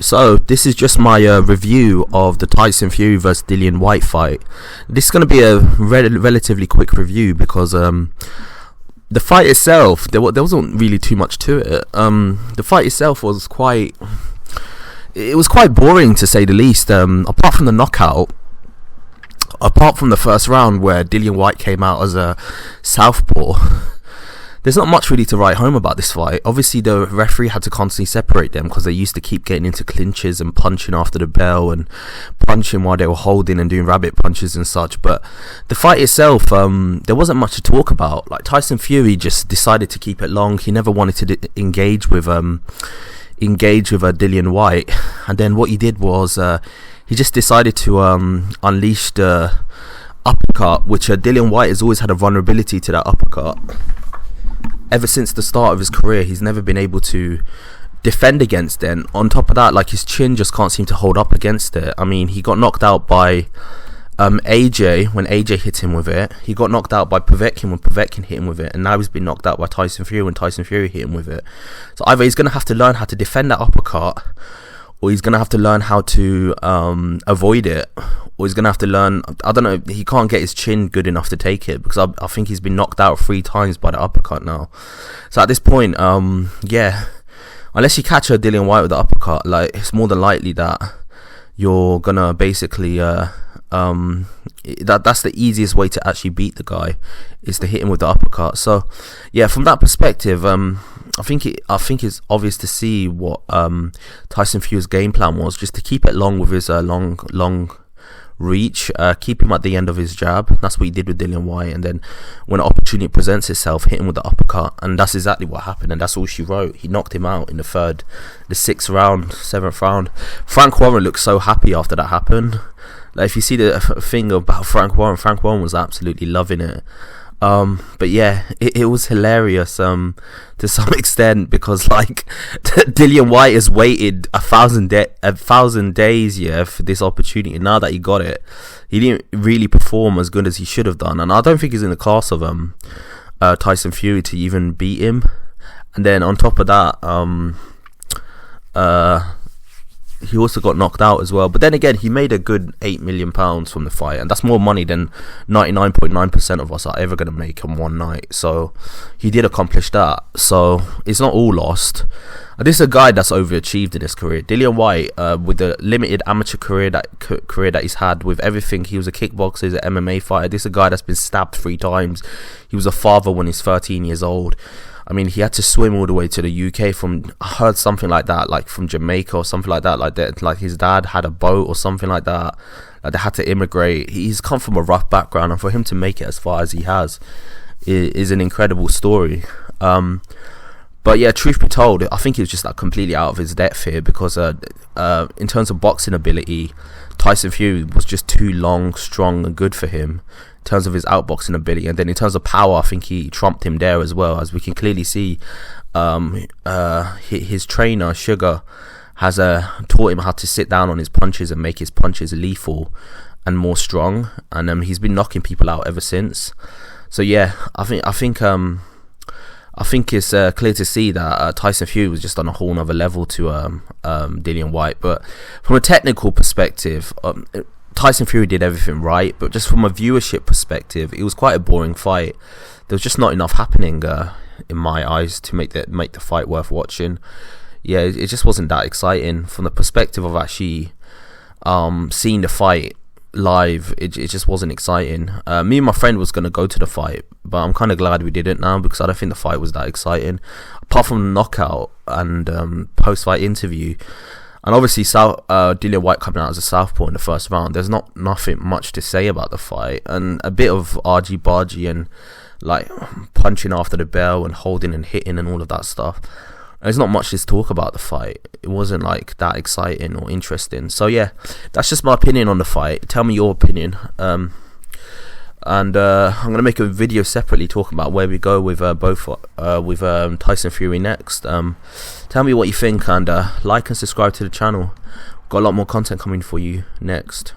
So this is just my review of the Tyson Fury vs Dillian White fight. This is going to be a relatively quick review because the fight itself, there wasn't really too much to it. The fight itself was quite boring, to say the least. Apart from the knockout, apart from the first round where Dillian White came out as a southpaw, there's not much really to write home about this fight. Obviously, the referee had to constantly separate them because they used to keep getting into clinches and punching after the bell and punching while they were holding and doing rabbit punches and such. But the fight itself, there wasn't much to talk about. Like, Tyson Fury just decided to keep it long. He never wanted to engage with Dillian White, and then what he did was he just decided to unleash the uppercut, which Dillian White has always had a vulnerability to that uppercut. Ever since the start of his career, he's never been able to defend against it. And on top of that, like, his chin just can't seem to hold up against it. I mean, he got knocked out by AJ when AJ hit him with it. He got knocked out by Povetkin when Povetkin hit him with it, and now he's been knocked out by Tyson Fury when Tyson Fury hit him with it. So either he's going to have to learn how to defend that uppercut, or he's going to have to learn how to avoid it, or he's going to have to learn, I don't know, he can't get his chin good enough to take it, because I think he's been knocked out 3 times by the uppercut now. So at this point, yeah, unless you catch Dillian White with the uppercut, like, it's more than likely that you're going to basically, that's the easiest way to actually beat the guy, is to hit him with the uppercut. So yeah, from that perspective, I think it's obvious to see what Tyson Fury's game plan was, just to keep it long with his long reach, keep him at the end of his jab. That's what he did with Dillian White, and then when an opportunity presents itself, hit him with the uppercut, and that's exactly what happened, and that's all she wrote. He knocked him out in the 6th round, 7th round. Frank Warren looked so happy after that happened. Like, if you see the thing about Frank Warren was absolutely loving it. But yeah, it was hilarious to some extent, because, like, Dillian White has waited 1,000 days, yeah, for this opportunity. Now that he got it, he didn't really perform as good as he should have done, and I don't think he's in the class of Tyson Fury to even beat him. And then on top of that, he also got knocked out as well. But then again, he made a good £8 million from the fight, and that's more money than 99.9% of us are ever going to make in one night. So he did accomplish that. So it's not all lost. This is a guy that's overachieved in his career. Dillian White, with the limited amateur career that he's had, with everything, he was a kickboxer, he's an MMA fighter. This is a guy that's been stabbed 3 times. He was a father when he's 13 years old. I mean, he had to swim all the way to the UK from, I heard something like that, like from Jamaica or something like that, like his dad had a boat or something like that. Like, they had to immigrate. He's come from a rough background, and for him to make it as far as he has is an incredible story. But yeah, truth be told, I think he was just, like, completely out of his depth here, because in terms of boxing ability, Tyson Fury was just too long, strong, and good for him in terms of his outboxing ability. And then in terms of power, I think he trumped him there as well, as we can clearly see. His trainer Sugar has taught him how to sit down on his punches and make his punches lethal and more strong, and he's been knocking people out ever since. So yeah, I think it's clear to see that Tyson Fury was just on a whole nother level to Dillian White. But from a technical perspective, Tyson Fury did everything right, but just from a viewership perspective, it was quite a boring fight. There was just not enough happening in my eyes to make the fight worth watching. Yeah, it just wasn't that exciting from the perspective of actually seeing the fight live. It just wasn't exciting. Me and my friend was going to go to the fight, but I'm kind of glad we didn't now, because I don't think the fight was that exciting, apart from the knockout and post-fight interview. And obviously, Dillian White coming out as a southpaw in the first round, there's nothing much to say about the fight, and a bit of argy-bargy and, like, punching after the bell and holding and hitting and all of that stuff. There's not much to talk about the fight. It wasn't, like, that exciting or interesting. So yeah, that's just my opinion on the fight. Tell me your opinion. And I'm gonna make a video separately talking about where we go with Tyson Fury next. Tell me what you think, and like and subscribe to the channel. Got a lot more content coming for you next.